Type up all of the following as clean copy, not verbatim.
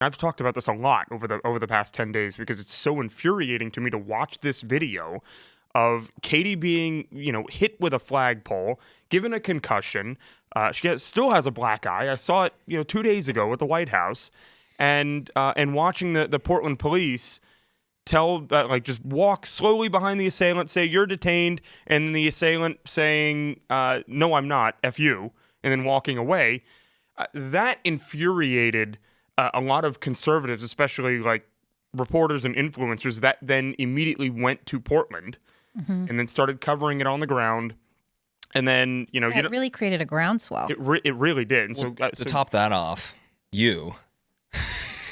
I've talked about this a lot over the past 10 days because it's so infuriating to me to watch this video of Katie being, hit with a flagpole, given a concussion. She still has a black eye. I saw it, 2 days ago at the White House, and watching the Portland police just walk slowly behind the assailant, say you're detained, and the assailant saying, no, I'm not, F you, and then walking away. That infuriated a lot of conservatives, especially like reporters and influencers, that then immediately went to Portland and then started covering it on the ground. And then, it really created a groundswell. It really did. And well, to top that off, you.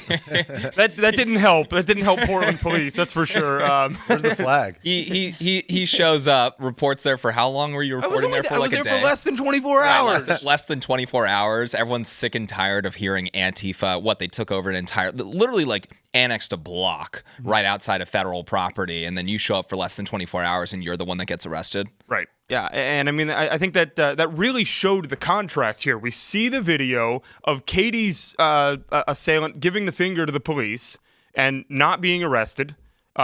that didn't help. That didn't help Portland police. That's for sure. Where's the flag? He shows up, reports there for how long were you reporting there for? I was like there a day? for less than 24 hours. Less than 24 hours. Everyone's sick and tired of hearing Antifa. They took over literally like annexed a block right outside of federal property, and then you show up for less than 24 hours, and you're the one that gets arrested. Right. Yeah, and I mean, I think that that really showed the contrast here. We see the video of Katie's assailant giving the finger to the police and not being arrested,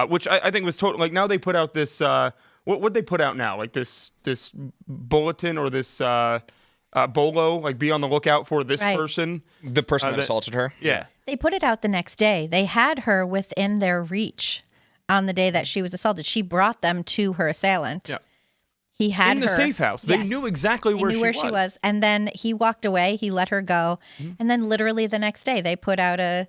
which I think was total. Like now they put out this. What they put out now? Like this bulletin or this bolo. Like be on the lookout for this person. The person that assaulted her. Yeah. They put it out the next day. They had her within their reach on the day that she was assaulted. She brought them to her assailant. Yeah. He had in the safe house. They knew exactly where she was. And then he walked away. He let her go. And then literally the next day they put out a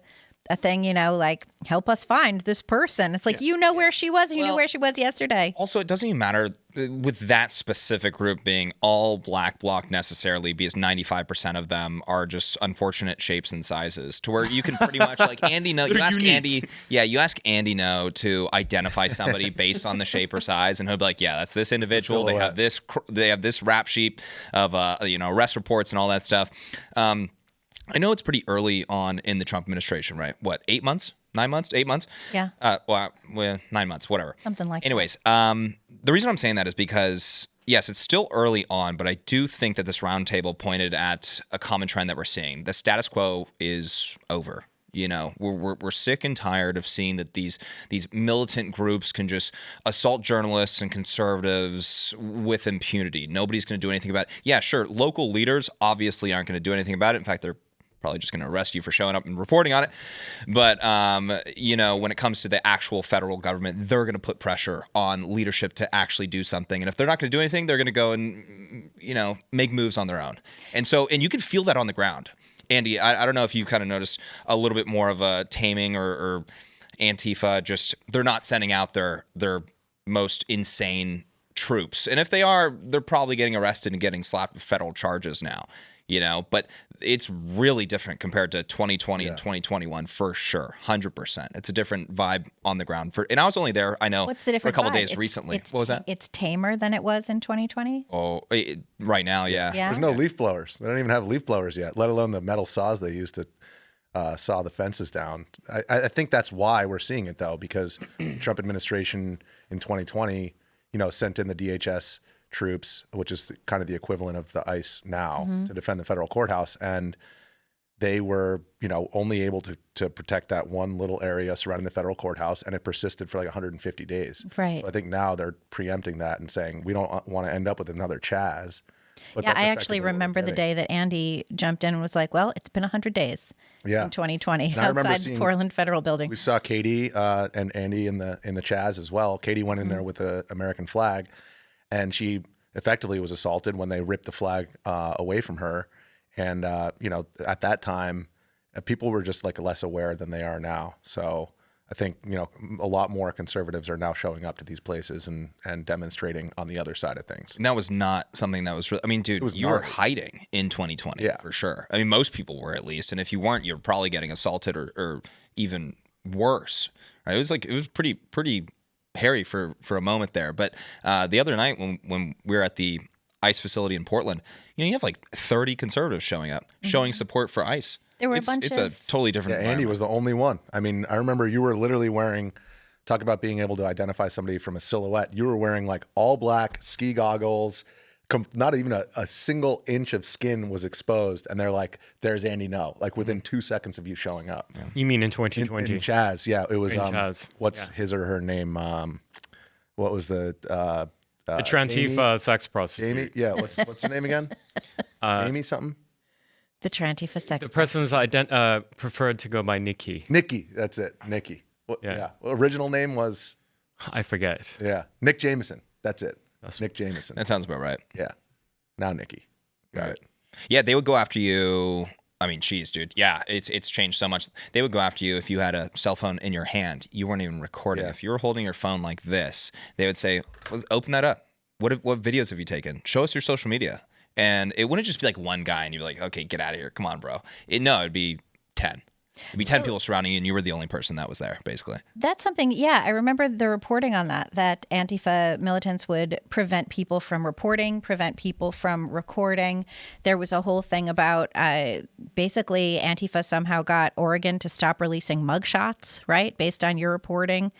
thing, like, help us find this person. It's like, where she was. And you knew where she was yesterday. Also, it doesn't even matter with that specific group being all black bloc necessarily, because 95% of them are just unfortunate shapes and sizes to where you can pretty much like Andy know. You ask unique. You ask Andy know to identify somebody based on the shape or size, and he'll be like, yeah, that's this individual. They have this rap sheet of arrest reports and all that stuff. I know it's pretty early on in the Trump administration, right? What, 8 months? 9 months? 8 months? Yeah. 9 months, whatever. Something like Anyways, the reason I'm saying that is because, yes, it's still early on, but I do think that this roundtable pointed at a common trend that we're seeing. The status quo is over. We're sick and tired of seeing that these militant groups can just assault journalists and conservatives with impunity. Nobody's going to do anything about it. Yeah, sure, local leaders obviously aren't going to do anything about it. In fact, they're probably just going to arrest you for showing up and reporting on it. But, when it comes to the actual federal government, they're going to put pressure on leadership to actually do something. And if they're not going to do anything, they're going to go and, make moves on their own. And you can feel that on the ground. Andy, I don't know if you kind of noticed a little bit more of a taming or Antifa, just they're not sending out their most insane troops. And if they are, they're probably getting arrested and getting slapped with federal charges now. But it's really different compared to 2020 and 2021 for sure, 100%. It's a different vibe on the ground. And I was only there, I know, for a couple days recently. What was that? It's tamer than it was in 2020? Oh, right now, yeah. There's no leaf blowers. They don't even have leaf blowers yet, let alone the metal saws they used to saw the fences down. I think that's why we're seeing it, though, because Trump administration in 2020, sent in the DHS troops, which is kind of the equivalent of the ICE now, to defend the federal courthouse. And they were, only able to protect that one little area surrounding the federal courthouse. And it persisted for like 150 days. Right. So I think now they're preempting that and saying, we don't want to end up with another Chaz. But I actually remember the day that Andy jumped in and was like, well, it's been 100 days in 2020 outside the Portland Federal Building. We saw Katie and Andy in the Chaz as well. Katie went in there with an American flag, and she effectively was assaulted when they ripped the flag away from her. And, at that time, people were just like less aware than they are now. So I think, a lot more conservatives are now showing up to these places and demonstrating on the other side of things. And that was not something that was really, dude, you were hiding in 2020 for sure. Most people were, at least. And if you weren't, you're probably getting assaulted or even worse. Right? It was pretty hairy for a moment there. But the other night when we were at the ICE facility in Portland, you have like 30 conservatives showing up, showing support for ICE. There were it's a totally different Andy was the only one. I remember you were literally wearing, talk about being able to identify somebody from a silhouette. You were wearing like all black ski goggles, not even a single inch of skin was exposed, and they're like, "There's Andy No," like within 2 seconds of you showing up. You mean in 2020? In Chaz, yeah, it was. In Chaz, what's his or her name? What was the Antifa sex prostitute. Amy? Yeah, what's her name again? Amy something. The Antifa sex. The person's preferred to go by Nikki. Nikki, that's it. Nikki. Yeah. Original name was. I forget. Yeah, Nick Jameson. That's it. Nick Jameson. That sounds about right. Yeah. Now Nikki. Got it. Yeah, they would go after you. I mean, geez, dude. Yeah, it's changed so much. They would go after you if you had a cell phone in your hand. You weren't even recording. Yeah. If you were holding your phone like this, they would say, well, "Open that up. What videos have you taken? Show us your social media." And it wouldn't just be like one guy, and you'd be like, "Okay, get out of here. Come on, bro." It'd be 10. It'd be 10 people surrounding you, and you were the only person that was there, basically. That's something, yeah. I remember the reporting on that Antifa militants would prevent people from reporting, prevent people from recording. There was a whole thing about basically Antifa somehow got Oregon to stop releasing mugshots, right, based on your reporting.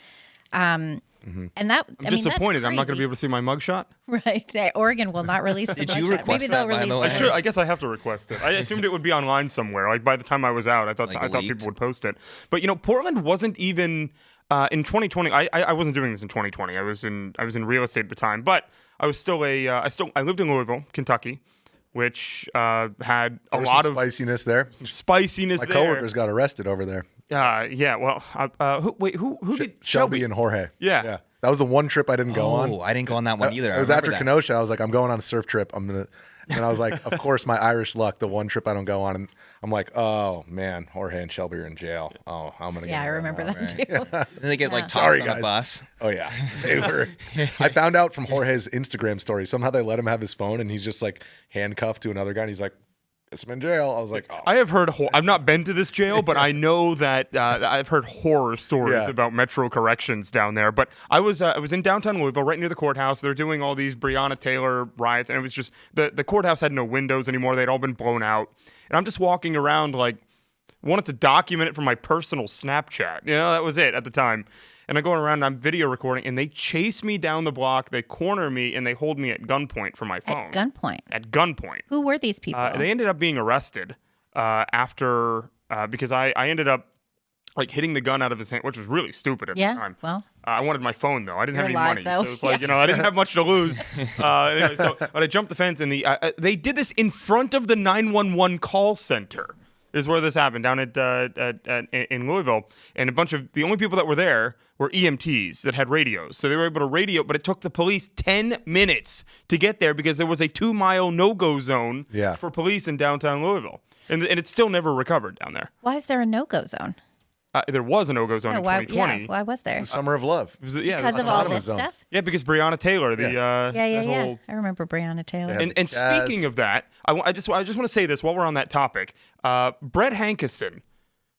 And that, I'm disappointed. I'm not going to be able to see my mugshot. Right. Oregon will not release the Did you mugshot. request Maybe they'll that, by release the way? it. Sure, I guess I have to request it. I assumed it would be online somewhere. Like by the time I was out, I thought Like leaked? people would post it. But Portland wasn't even in 2020. I wasn't doing this in 2020. I was in real estate at the time, but I was still I lived in Louisville, Kentucky, which had a lot of spiciness there. spiciness My there. coworkers got arrested over there. Yeah. Well, who did Shelby and Jorge. Yeah. That was the one trip I didn't go on. Oh, I didn't go on that one either. It was after Kenosha. I was like, I'm going on a surf trip. And I was like, of course, my Irish luck, the one trip I don't go on. And I'm like, oh, man, Jorge and Shelby are in jail. Oh, how am I going to Yeah, I remember that too. And they get like Sorry, tossed on a guys. bus. Oh, yeah. They were. I found out from Jorge's Instagram story. Somehow they let him have his phone, and he's just like handcuffed to another guy. And he's like, I'm in jail. I was like, oh. I have heard. I've not been to this jail, but I know that I've heard horror stories about Metro Corrections down there. But I was in downtown Louisville, right near the courthouse. They're doing all these Breonna Taylor riots, and it was just the courthouse had no windows anymore. They'd all been blown out, and I'm just walking around like wanted to document it from my personal Snapchat. That was it at the time. And I'm going around and I'm video recording, and they chase me down the block, they corner me, and they hold me at gunpoint for my phone. At gunpoint. At gunpoint. Who were these people? They ended up being arrested after because I ended up like hitting the gun out of his hand, which was really stupid at the time. Well, I wanted my phone though. I didn't have any alive, money, though. so it's like I didn't have much to lose. Anyway, but I jumped the fence, and they did this in front of the 911 call center. Is where this happened down in Louisville, and the only people that were there were EMTs that had radios, so they were able to radio. But it took the police 10 minutes to get there because there was a 2-mile no-go zone for police in downtown Louisville, and it's still never recovered down there. why is there a no-go zone? There was a no-go zone in 2020. Why was there? Summer of Love. Because of all this stuff? Yeah, because Breonna Taylor, Yeah. I remember Breonna Taylor. And speaking of that, I just want to say this while we're on that topic. Brett Hankison,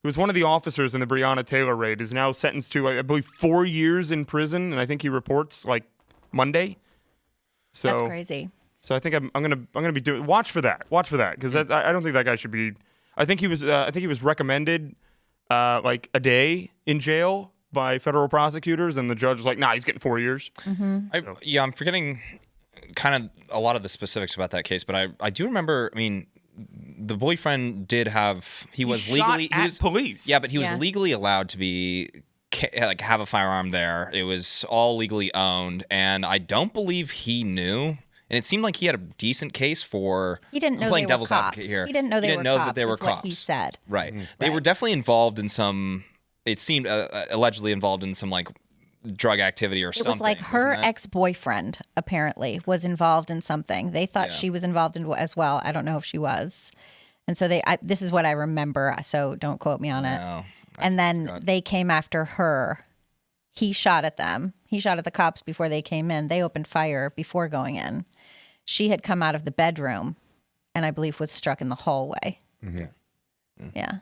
who was one of the officers in the Breonna Taylor raid, is now sentenced to, I believe, 4 years in prison, and I think he reports like Monday. So That's crazy. So I think I'm gonna be doing. Watch for that because I don't think that guy should be. I think he was recommended like a day in jail by federal prosecutors, and the judge was like, nah, he's getting 4 years. Mm-hmm. I'm forgetting kind of a lot of the specifics about that case, but I do remember, I mean, the boyfriend did have, he was legally, he was police. Yeah, but he was legally allowed to be, like, have a firearm there. It was all legally owned, and I don't believe he knew. And it seemed like he had a decent case for playing devil's advocate here. He didn't know they were cops. That they were cops. What he said. Right. They were definitely involved in some. It seemed allegedly involved in some like drug activity or something. It was like her ex-boyfriend apparently was involved in something. They thought she was involved in as well. I don't know if she was. And so this is what I remember. So don't quote me on it. And then they came after her. He shot at them. He shot at the cops before they came in. They opened fire before going in. She had come out of the bedroom and I believe was struck in the hallway. Mm-hmm. Yeah.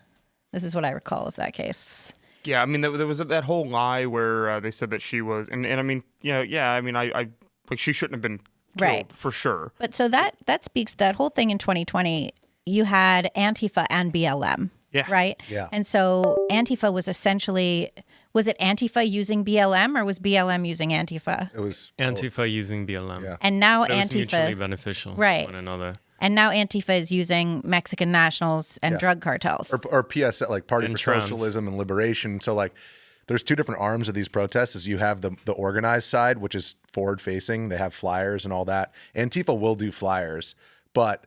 This is what I recall of that case. Yeah, I mean, there was that whole lie where they said that she was, and I mean, I mean, I like she shouldn't have been killed for sure. But so that speaks, that whole thing in 2020, you had Antifa and BLM, right? Yeah. And so Antifa was essentially Was it Antifa using BLM or was BLM using Antifa? It was Antifa using BLM. Yeah. And now It was mutually Antifa, beneficial Right. to one another. and now Antifa is using Mexican nationals and drug cartels. or PS, like Party And for trans. Socialism and Liberation. So like, there's two different arms of these protests. Is you have the organized side, which is forward facing. They have flyers and all that. Antifa will do flyers, but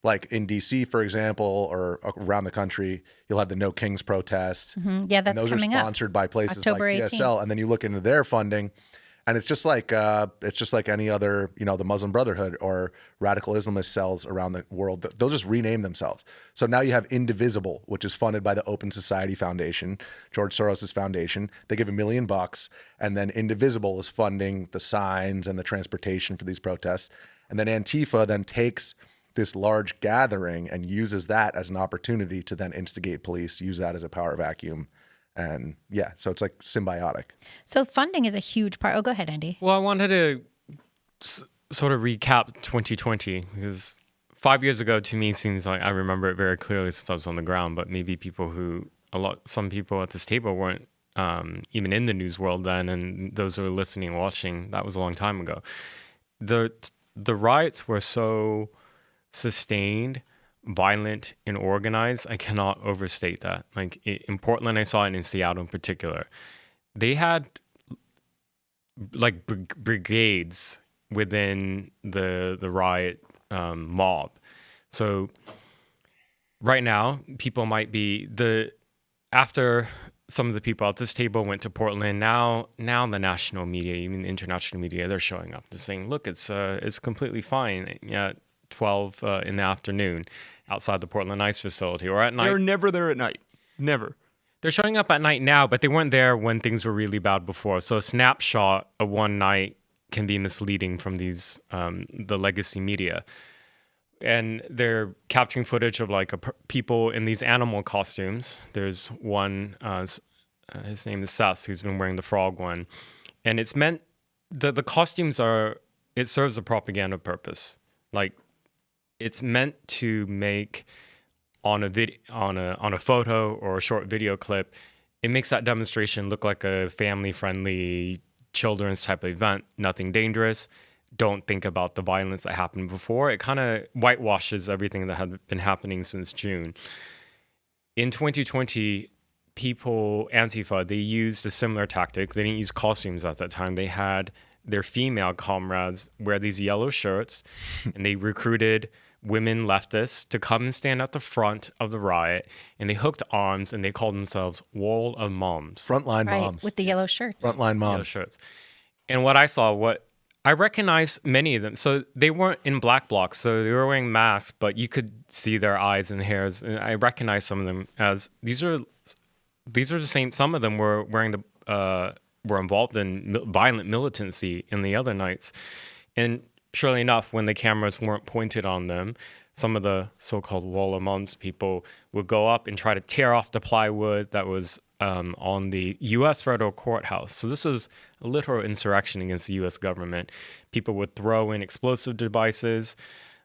like in DC, for example, or around the country, you'll have the No Kings protests. Yeah, that's and those coming are up. sponsored by places October like 18th. PSL, and then you look into their funding, and it's just like any other, the Muslim Brotherhood or radical Islamist cells around the world. They'll just rename themselves. So now you have Indivisible, which is funded by the Open Society Foundation, George Soros' foundation. They give $1 million, and then Indivisible is funding the signs and the transportation for these protests. And then Antifa then takes this large gathering and uses that as an opportunity to then instigate police, use that as a power vacuum. And yeah, so it's like symbiotic. So funding is a huge part. Oh, go ahead, Andy. Well, I wanted to sort of recap 2020 because 5 years ago to me seems like I remember it very clearly since I was on the ground. But maybe some people at this table weren't even in the news world then, and those who are listening and watching, that was a long time ago. The riots were so sustained, violent, and organized. I cannot overstate that. Like in Portland, I saw it, in Seattle in particular. They had like brigades within the riot mob. So right now, people might be after some of the people at this table went to Portland. Now the national media, even the international media, they're showing up. They're saying, "Look, it's completely fine." Yeah. 12 in the afternoon outside the Portland Ice facility, or at night. They're never there at night. Never. They're showing up at night now, but they weren't there when things were really bad before. So a snapshot of one night can be misleading from these the legacy media. And they're capturing footage of like people in these animal costumes. There's one, his name is Seth, who's been wearing the frog one. And it's meant, the costumes it serves a propaganda purpose. Like, it's meant to make on a photo or a short video clip, it makes that demonstration look like a family-friendly children's type of event. Nothing dangerous. Don't think about the violence that happened before. It kind of whitewashes everything that had been happening since June. In 2020, Antifa, they used a similar tactic. They didn't use costumes at that time. They had their female comrades wear these yellow shirts, and they recruited women leftists to come and stand at the front of the riot, and they hooked arms, and they called themselves Wall of Moms. Frontline Right, moms. with the yellow shirts. Frontline Yellow moms. shirts. And what I saw, I recognized many of them. So they weren't in black blocs, so they were wearing masks, but you could see their eyes and hairs. And I recognized some of them as these are the same. Some of them were wearing were involved in violent militancy in the other nights. And surely enough, when the cameras weren't pointed on them, some of the so-called Wall of Moms people would go up and try to tear off the plywood that was on the U.S. federal courthouse. So this was a literal insurrection against the U.S. government. People would throw in explosive devices,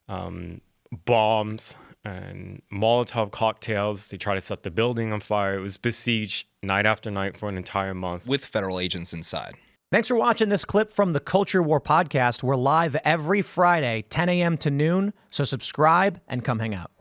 bombs, and Molotov cocktails. They tried to set the building on fire. It was besieged night after night for an entire month. With federal agents inside. Thanks for watching this clip from the Culture War podcast. We're live every Friday, 10 a.m. to noon, so subscribe and come hang out.